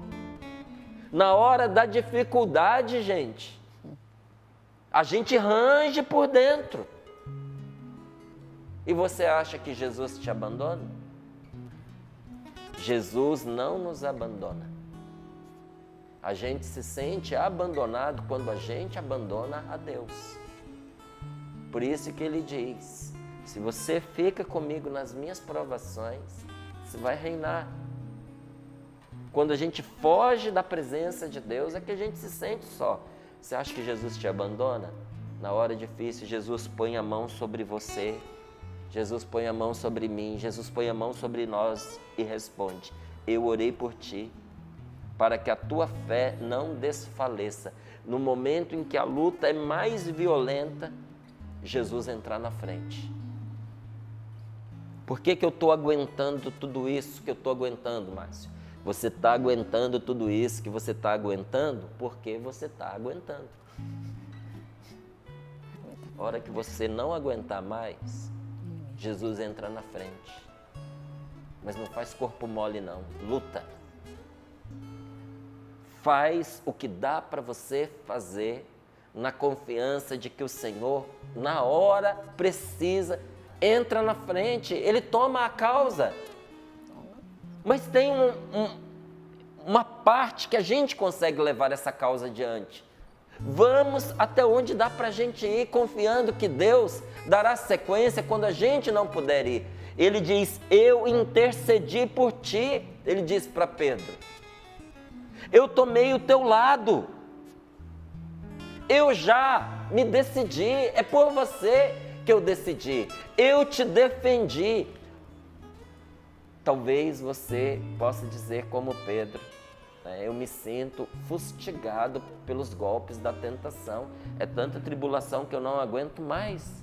Na hora da dificuldade, gente, a gente range por dentro. E você acha que Jesus te abandona? Jesus não nos abandona. A gente se sente abandonado quando a gente abandona a Deus. Por isso que ele diz, se você fica comigo nas minhas provações, você vai reinar. Quando a gente foge da presença de Deus, é que a gente se sente só. Você acha que Jesus te abandona? Na hora difícil, Jesus põe a mão sobre você, Jesus põe a mão sobre mim, Jesus põe a mão sobre nós e responde, eu orei por ti, para que a tua fé não desfaleça. No momento em que a luta é mais violenta, Jesus entrar na frente. Por que eu estou aguentando tudo isso que eu estou aguentando, Márcio? Você está aguentando tudo isso que você está aguentando porque você está aguentando. A hora que você não aguentar mais, Jesus entra na frente. Mas não faz corpo mole não, luta. Faz o que dá para você fazer na confiança de que o Senhor, na hora precisa, entra na frente, Ele toma a causa. Mas tem uma parte que a gente consegue levar essa causa adiante. Vamos até onde dá para a gente ir, confiando que Deus dará sequência quando a gente não puder ir. Ele diz, eu intercedi por ti, ele diz para Pedro. Eu tomei o teu lado, eu já me decidi, é por você que eu decidi, eu te defendi. Talvez você possa dizer como Pedro, eu me sinto fustigado pelos golpes da tentação, é tanta tribulação que eu não aguento mais.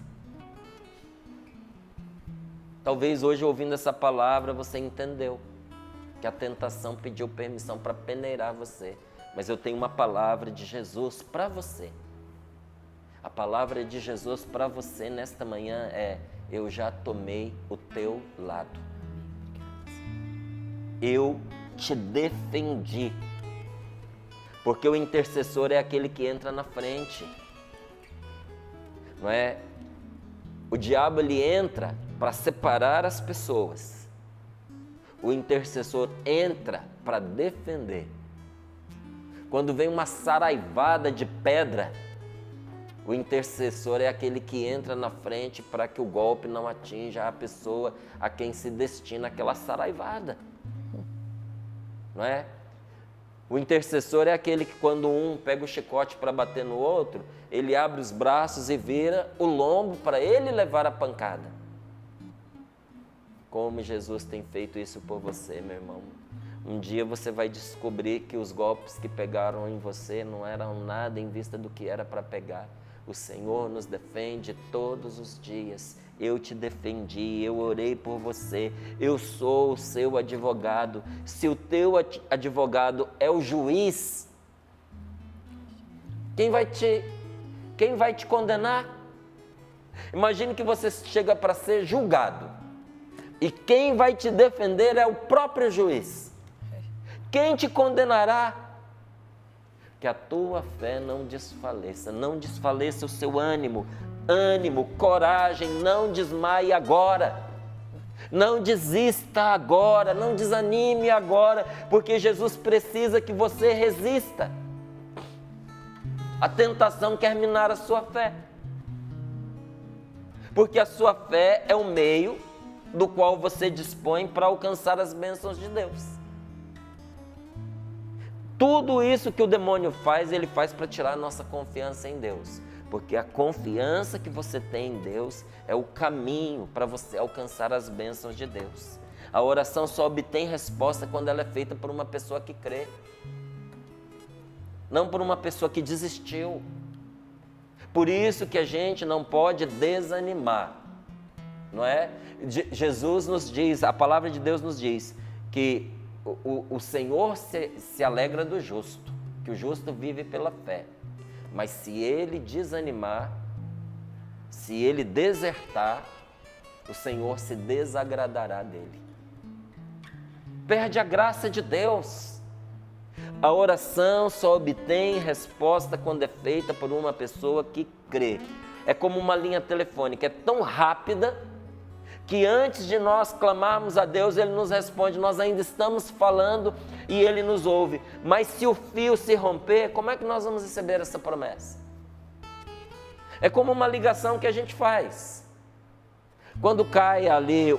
Talvez hoje ouvindo essa palavra você entendeu que a tentação pediu permissão para peneirar você. Mas eu tenho uma palavra de Jesus para você. A palavra de Jesus para você nesta manhã é, eu já tomei o teu lado. Eu te defendi. Porque o intercessor é aquele que entra na frente. Não é? O diabo ele entra para separar as pessoas. O intercessor entra para defender. Quando vem uma saraivada de pedra, o intercessor é aquele que entra na frente para que o golpe não atinja a pessoa a quem se destina aquela saraivada. Não é? O intercessor é aquele que quando um pega o chicote para bater no outro, ele abre os braços e vira o lombo para ele levar a pancada. Como Jesus tem feito isso por você, meu irmão. Um dia você vai descobrir que os golpes que pegaram em você não eram nada em vista do que era para pegar. O Senhor nos defende todos os dias. Eu te defendi, eu orei por você, eu sou o seu advogado. Se o teu advogado é o juiz, quem vai te condenar? Imagine que você chega para ser julgado. E quem vai te defender é o próprio juiz. Quem te condenará? Que a tua fé não desfaleça, não desfaleça o seu ânimo, coragem, não desmaie agora, não desista agora, não desanime agora, porque Jesus precisa que você resista. A tentação quer minar a sua fé, porque a sua fé é o meio do qual você dispõe para alcançar as bênçãos de Deus. Tudo isso que o demônio faz, ele faz para tirar a nossa confiança em Deus. Porque a confiança que você tem em Deus é o caminho para você alcançar as bênçãos de Deus. A oração só obtém resposta quando ela é feita por uma pessoa que crê. Não por uma pessoa que desistiu. Por isso que a gente não pode desanimar. Não é? Jesus nos diz, a palavra de Deus nos diz que o Senhor se alegra do justo, que o justo vive pela fé. Mas se ele desanimar, se ele desertar, o Senhor se desagradará dele. Perde a graça de Deus. A oração só obtém resposta quando é feita por uma pessoa que crê. É como uma linha telefônica, é tão rápida que antes de nós clamarmos a Deus, Ele nos responde, nós ainda estamos falando e Ele nos ouve. Mas se o fio se romper, como é que nós vamos receber essa promessa? É como uma ligação que a gente faz. Quando cai ali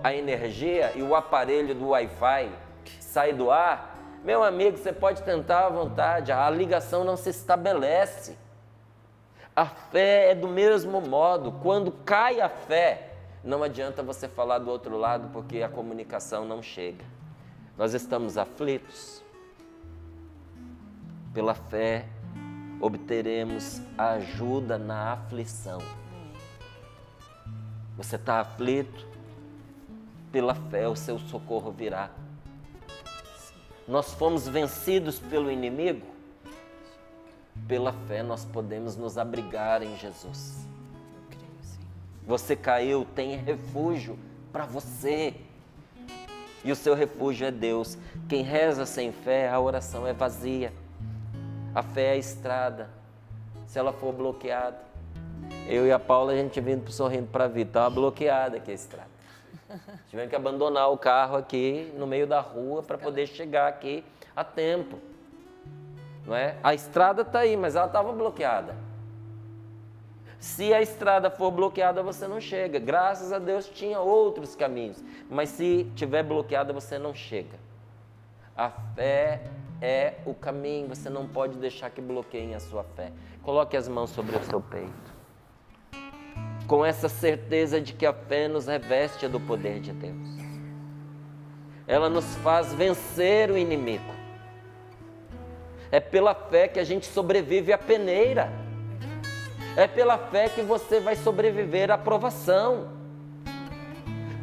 a energia e o aparelho do Wi-Fi sai do ar, meu amigo, você pode tentar à vontade, a ligação não se estabelece. A fé é do mesmo modo, quando cai a fé, não adianta você falar do outro lado porque a comunicação não chega. Nós estamos aflitos. Pela fé, obteremos ajuda na aflição. Você está aflito? Pela fé, o seu socorro virá. Nós fomos vencidos pelo inimigo? Pela fé, nós podemos nos abrigar em Jesus. Você caiu, tem refúgio para você. E o seu refúgio é Deus. Quem reza sem fé, a oração é vazia. A fé é a estrada. Se ela for bloqueada. Eu e a Paula, a gente vindo sorrindo para a vida. Estava bloqueada aqui a estrada. Tivemos que abandonar o carro aqui no meio da rua para poder chegar aqui a tempo. Não é? A estrada está aí, mas ela estava bloqueada. Se a estrada for bloqueada, você não chega. Graças a Deus tinha outros caminhos. Mas se tiver bloqueada, você não chega. A fé é o caminho. Você não pode deixar que bloqueiem a sua fé. Coloque as mãos sobre o seu peito. Com essa certeza de que a fé nos reveste do poder de Deus. Ela nos faz vencer o inimigo. É pela fé que a gente sobrevive à peneira. É pela fé que você vai sobreviver à provação.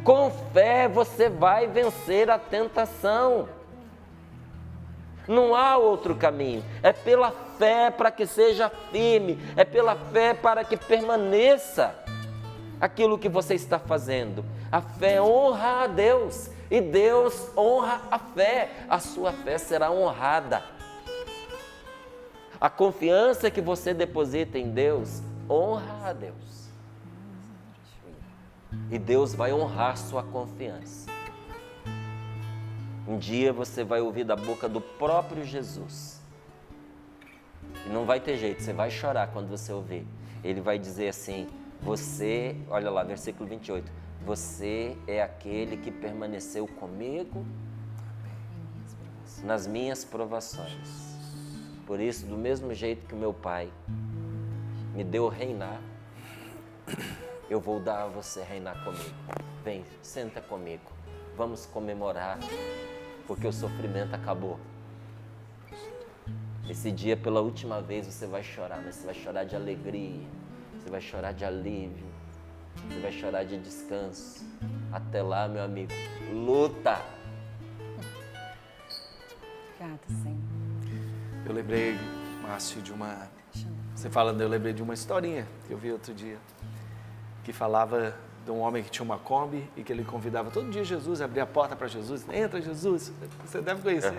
Com fé você vai vencer a tentação. Não há outro caminho. É pela fé para que seja firme. É pela fé para que permaneça aquilo que você está fazendo. A fé honra a Deus e Deus honra a fé. A sua fé será honrada. A confiança que você deposita em Deus, honra a Deus. E Deus vai honrar sua confiança. Um dia você vai ouvir da boca do próprio Jesus. E não vai ter jeito, você vai chorar quando você ouvir. Ele vai dizer assim, você, olha lá, versículo 28, você é aquele que permaneceu comigo nas minhas provações. Por isso, do mesmo jeito que o meu Pai me deu reinar, eu vou dar a você reinar comigo. Vem, senta comigo. Vamos comemorar, porque o sofrimento acabou. Esse dia, pela última vez, você vai chorar, mas você vai chorar de alegria, você vai chorar de alívio, você vai chorar de descanso. Até lá, meu amigo, luta! Obrigada, Senhor. Eu lembrei, Márcio, de uma... Você falando, eu lembrei de uma historinha que eu vi outro dia, que falava de um homem que tinha uma Kombi e que ele convidava todo dia Jesus, abria a porta para Jesus, entra Jesus, você deve conhecer.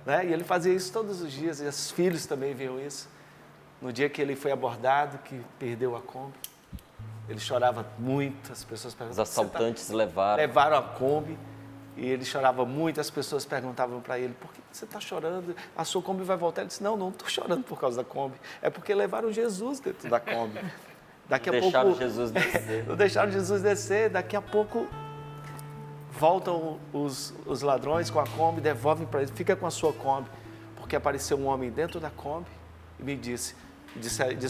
Né? E ele fazia isso todos os dias, e os filhos também viam isso. No dia que ele foi abordado, que perdeu a Kombi, ele chorava muito, as pessoas perguntavam... Os assaltantes levaram. Levaram a Kombi e ele chorava muito, as pessoas perguntavam para ele, por que você está chorando? A sua Kombi vai voltar? Ele disse, não estou chorando por causa da Kombi, é porque levaram Jesus dentro da Kombi. Daqui a Deixaram pouco, Jesus descer. não deixaram Jesus descer, daqui a pouco voltam os ladrões com a Kombi, devolvem para ele, fica com a sua Kombi, porque apareceu um homem dentro da Kombi e me disse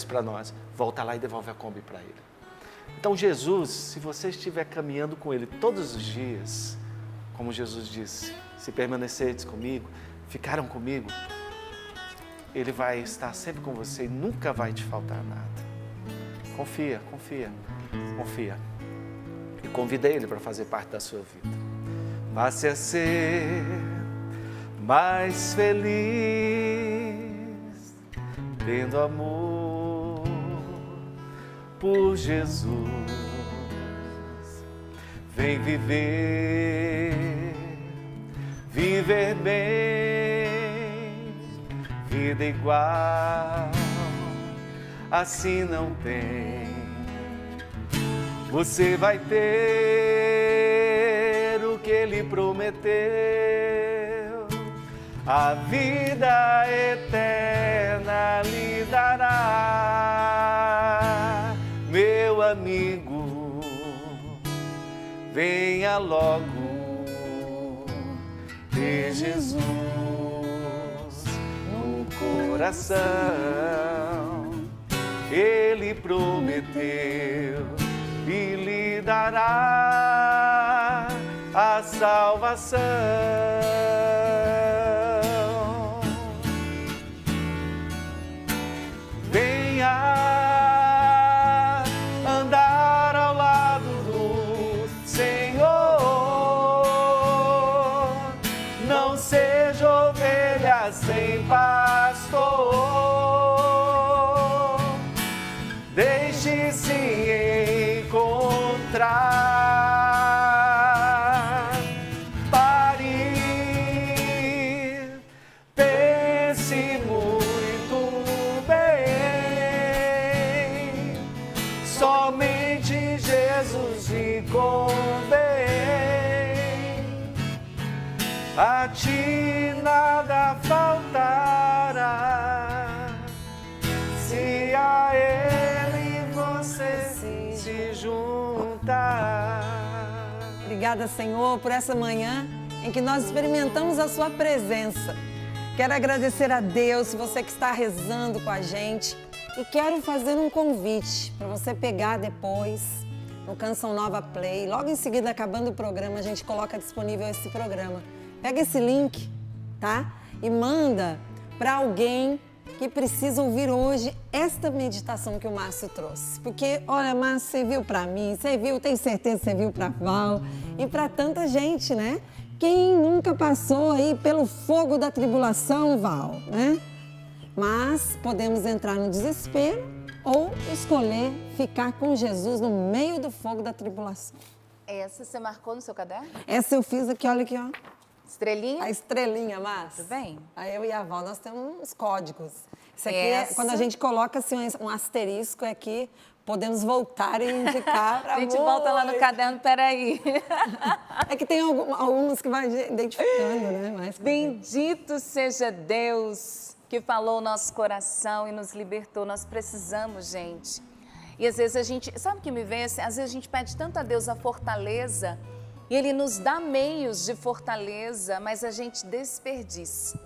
para nós, volta lá e devolve a Kombi para ele. Então Jesus, se você estiver caminhando com ele todos os dias, como Jesus disse, se permanecerdes comigo, ficaram comigo, ele vai estar sempre com você e nunca vai te faltar nada. Confia, confia, confia. E convida ele para fazer parte da sua vida. Passe a ser mais feliz, tendo amor por Jesus. Vem viver bem, vida igual, assim não tem. Você vai ter o que Ele prometeu, a vida eterna lhe dará, meu amigo, venha logo ter Jesus no coração. Ele prometeu e lhe dará a salvação. Venha andar ao lado do Senhor, não seja ovelha sem pastor, deixe-se encontrar. Pare, pense muito bem, somente Jesus lhe convém, a ti nada faltará, se a Ele você se juntar. Obrigada, Senhor, por essa manhã em que nós experimentamos a sua presença. Quero agradecer a Deus, você que está rezando com a gente, e quero fazer um convite para você pegar depois no Canção Nova Play. Logo em seguida, acabando o programa, a gente coloca disponível esse programa. Pega esse link, tá? E manda para alguém que precisa ouvir hoje esta meditação que o Márcio trouxe. Porque, olha, Márcio, você viu para mim, você viu, tenho certeza que você viu para Val e para tanta gente, né? Quem nunca passou aí pelo fogo da tribulação, Val, né? Mas podemos entrar no desespero ou escolher ficar com Jesus no meio do fogo da tribulação. Essa você marcou no seu caderno? Essa eu fiz aqui, olha aqui, ó. Estrelinha? A estrelinha, Márcio. Tudo bem. Aí eu e a Val, nós temos uns códigos. Isso aqui é quando a gente coloca assim, um asterisco aqui, podemos voltar e indicar para a gente volta lá no caderno, peraí. É que tem algumas que vai identificando, né? Mais Bendito seja Deus que falou o nosso coração e nos libertou. Nós precisamos, gente. E às vezes a gente, sabe o que me vem? Às vezes a gente pede tanto a Deus a fortaleza, e Ele nos dá meios de fortaleza, mas a gente desperdiça.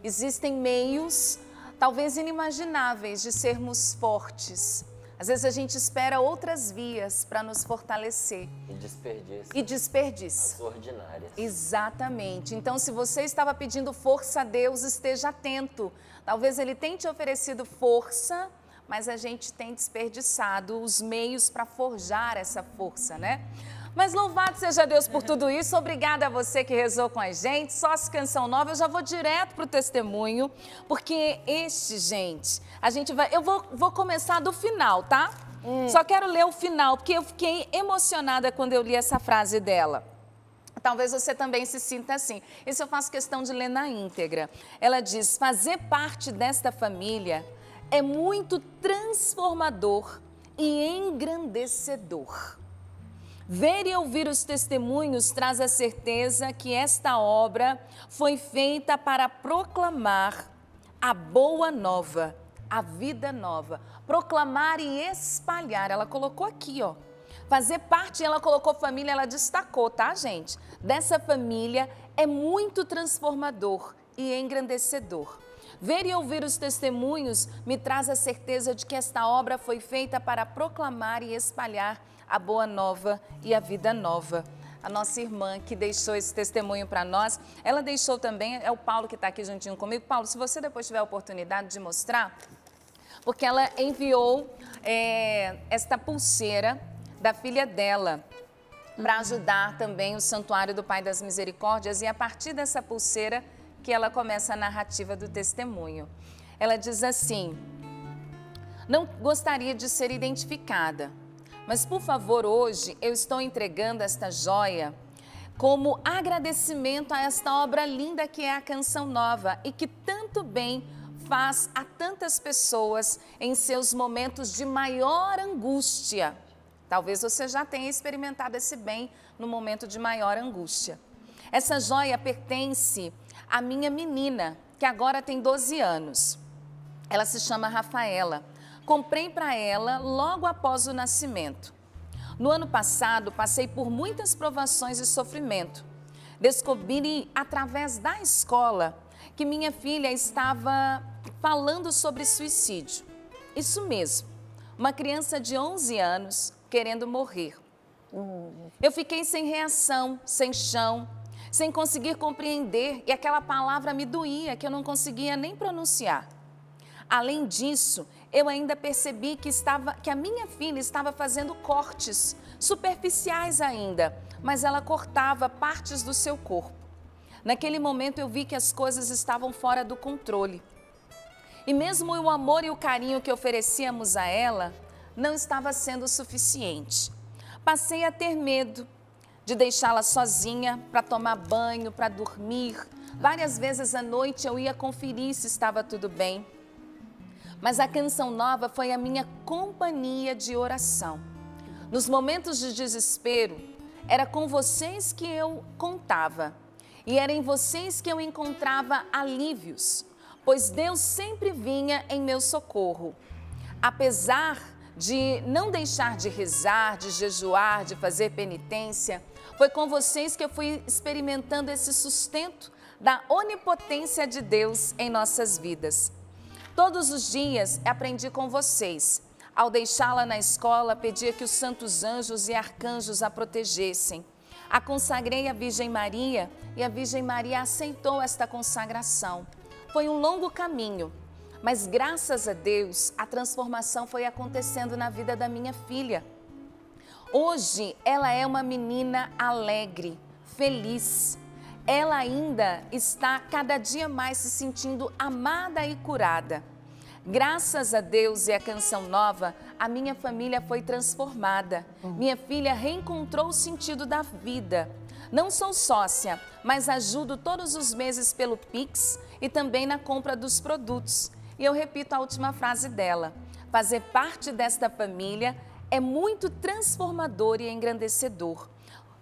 Existem meios, talvez inimagináveis, de sermos fortes. Às vezes a gente espera outras vias para nos fortalecer. E desperdiça. E desperdiça. As ordinárias. Exatamente. Então, se você estava pedindo força a Deus, esteja atento. Talvez Ele tenha te oferecido força, mas a gente tem desperdiçado os meios para forjar essa força, né? Mas louvado seja Deus por tudo isso. Obrigada a você que rezou com a gente. Só essa canção nova, eu já vou direto para o testemunho, porque gente, eu vou começar do final, tá? Só quero ler o final, porque eu fiquei emocionada quando eu li essa frase dela. Talvez você também se sinta assim. Isso eu faço questão de ler na íntegra. Ela diz: fazer parte desta família é muito transformador e engrandecedor. Ver e ouvir os testemunhos traz a certeza que esta obra foi feita para proclamar a boa nova, a vida nova. Proclamar e espalhar. Ela colocou aqui, ó. Fazer parte, ela colocou família, ela destacou, tá, gente? Dessa família é muito transformador e engrandecedor. Ver e ouvir os testemunhos me traz a certeza de que esta obra foi feita para proclamar e espalhar a boa nova e a vida nova. A nossa irmã que deixou esse testemunho para nós, ela deixou também, é o Paulo que está aqui juntinho comigo. Paulo, se você depois tiver a oportunidade de mostrar, porque ela enviou esta pulseira da filha dela para ajudar também o Santuário do Pai das Misericórdias, e a partir dessa pulseira que ela começa a narrativa do testemunho. Ela diz assim: não gostaria de ser identificada, mas por favor, hoje eu estou entregando esta joia como agradecimento a esta obra linda que é a Canção Nova e que tanto bem faz a tantas pessoas em seus momentos de maior angústia. Talvez você já tenha experimentado esse bem no momento de maior angústia. Essa joia pertence à minha menina, que agora tem 12 anos. Ela se chama Rafaela. Comprei para ela logo após o nascimento. No ano passado, passei por muitas provações e sofrimento. Descobri através da escola que minha filha estava falando sobre suicídio. Isso mesmo, uma criança de 11 anos querendo morrer. Eu fiquei sem reação, sem chão, sem conseguir compreender, e aquela palavra me doía, que eu não conseguia nem pronunciar. Além disso, eu ainda percebi que a minha filha estava fazendo cortes, superficiais ainda, mas ela cortava partes do seu corpo. Naquele momento eu vi que as coisas estavam fora do controle. E mesmo o amor e o carinho que oferecíamos a ela não estava sendo suficiente. Passei a ter medo de deixá-la sozinha para tomar banho, para dormir. Várias vezes à noite eu ia conferir se estava tudo bem. Mas a Canção Nova foi a minha companhia de oração. Nos momentos de desespero, era com vocês que eu contava. E era em vocês que eu encontrava alívios, pois Deus sempre vinha em meu socorro. Apesar de não deixar de rezar, de jejuar, de fazer penitência, foi com vocês que eu fui experimentando esse sustento da onipotência de Deus em nossas vidas. Todos os dias aprendi com vocês. Ao deixá-la na escola, pedia que os santos anjos e arcanjos a protegessem. A consagrei à Virgem Maria e a Virgem Maria aceitou esta consagração. Foi um longo caminho, mas graças a Deus a transformação foi acontecendo na vida da minha filha. Hoje ela é uma menina alegre, feliz. Ela ainda está cada dia mais se sentindo amada e curada. Graças a Deus e a Canção Nova, a minha família foi transformada. Minha filha reencontrou o sentido da vida. Não sou sócia, mas ajudo todos os meses pelo Pix e também na compra dos produtos. E eu repito a última frase dela: fazer parte desta família é muito transformador e engrandecedor.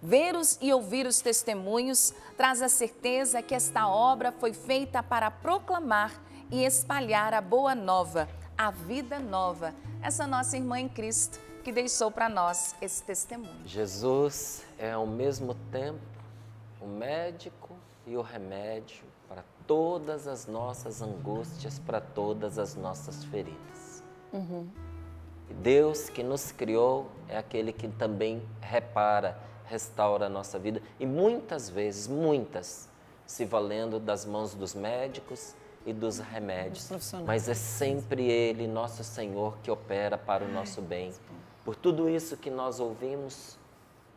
Ver e ouvir os testemunhos traz a certeza que esta obra foi feita para proclamar e espalhar a boa nova, a vida nova. Essa nossa irmã em Cristo que deixou para nós esse testemunho. Jesus é ao mesmo tempo o médico e o remédio para todas as nossas angústias, para todas as nossas feridas. E Deus que nos criou é aquele que também repara, restaura a nossa vida e muitas vezes, se valendo das mãos dos médicos e dos remédios, mas é sempre Ele, nosso Senhor, que opera para o nosso bem. Por tudo isso que nós ouvimos,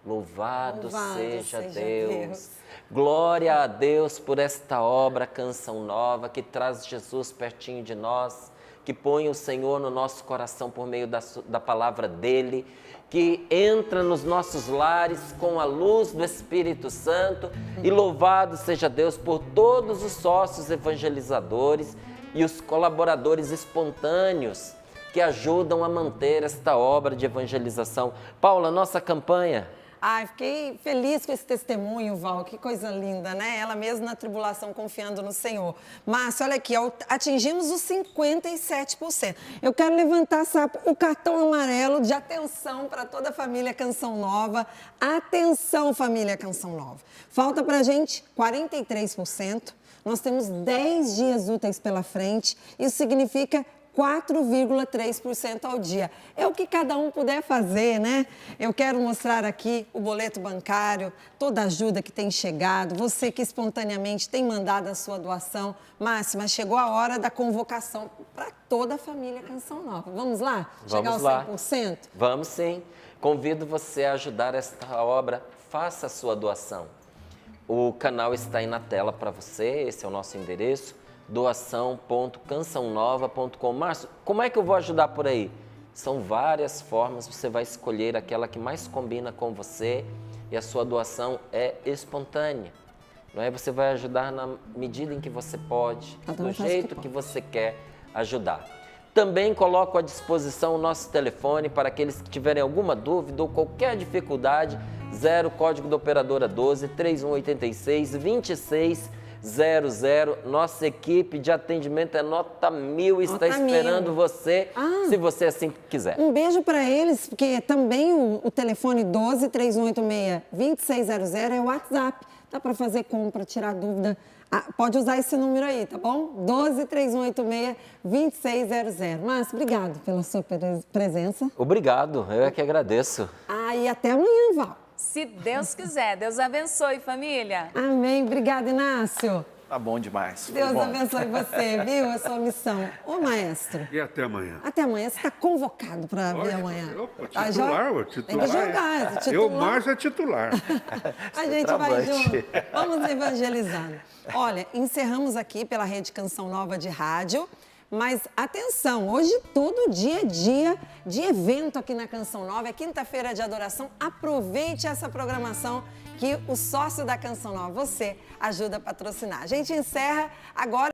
louvado seja Deus. Glória a Deus por esta obra, Canção Nova, que traz Jesus pertinho de nós, que põe o Senhor no nosso coração por meio da palavra dEle, que entra nos nossos lares com a luz do Espírito Santo. E louvado seja Deus por todos os sócios evangelizadores e os colaboradores espontâneos que ajudam a manter esta obra de evangelização. Paula, nossa campanha. Ai, fiquei feliz com esse testemunho, Val, que coisa linda, né? Ela mesmo na tribulação confiando no Senhor. Márcio, olha aqui, atingimos os 57%. Eu quero levantar o cartão amarelo de atenção para toda a família Canção Nova. Atenção, família Canção Nova. Falta pra gente 43%. Nós temos 10 dias úteis pela frente. Isso significa 4,3% ao dia. É o que cada um puder fazer, né? Eu quero mostrar aqui o boleto bancário, toda a ajuda que tem chegado, você que espontaneamente tem mandado a sua doação. Márcio, mas chegou a hora da convocação para toda a família Canção Nova. Vamos lá? Chegar aos 100%? Vamos sim. Convido você a ajudar esta obra. Faça a sua doação. O canal está aí na tela para você, esse é o nosso endereço. doação.cançãonova.com. Márcio, como é que eu vou ajudar por aí? São várias formas, você vai escolher aquela que mais combina com você e a sua doação é espontânea. Não é? Você vai ajudar na medida em que você pode, do jeito que você quer ajudar. Também coloco à disposição o nosso telefone para aqueles que tiverem alguma dúvida ou qualquer dificuldade, 0 código da operadora 12 3186 2600. Nossa equipe de atendimento é nota 1000 e está esperando você, se você assim quiser. Um beijo para eles, porque também o telefone 12 3186 2600 é o WhatsApp. Dá para fazer compra, tirar dúvida. Pode usar esse número aí, tá bom? 12 3186 2600. Márcio, obrigado pela sua presença. Obrigado, eu é que agradeço. E até amanhã, Val. Se Deus quiser. Deus abençoe, família. Amém. Obrigada, Inácio. Tá bom demais. Deus abençoe você, viu? A sua missão. Ô, maestro. E até amanhã. Até amanhã. Você está convocado para vir amanhã. Opa, titular, Tem que jogar. Eu, Márcio, é titular. A gente vai junto. Vamos evangelizando. Olha, encerramos aqui pela Rede Canção Nova de Rádio. Mas atenção, hoje todo dia é dia de evento aqui na Canção Nova, é quinta-feira de adoração. Aproveite essa programação que o sócio da Canção Nova, você, ajuda a patrocinar. A gente encerra agora.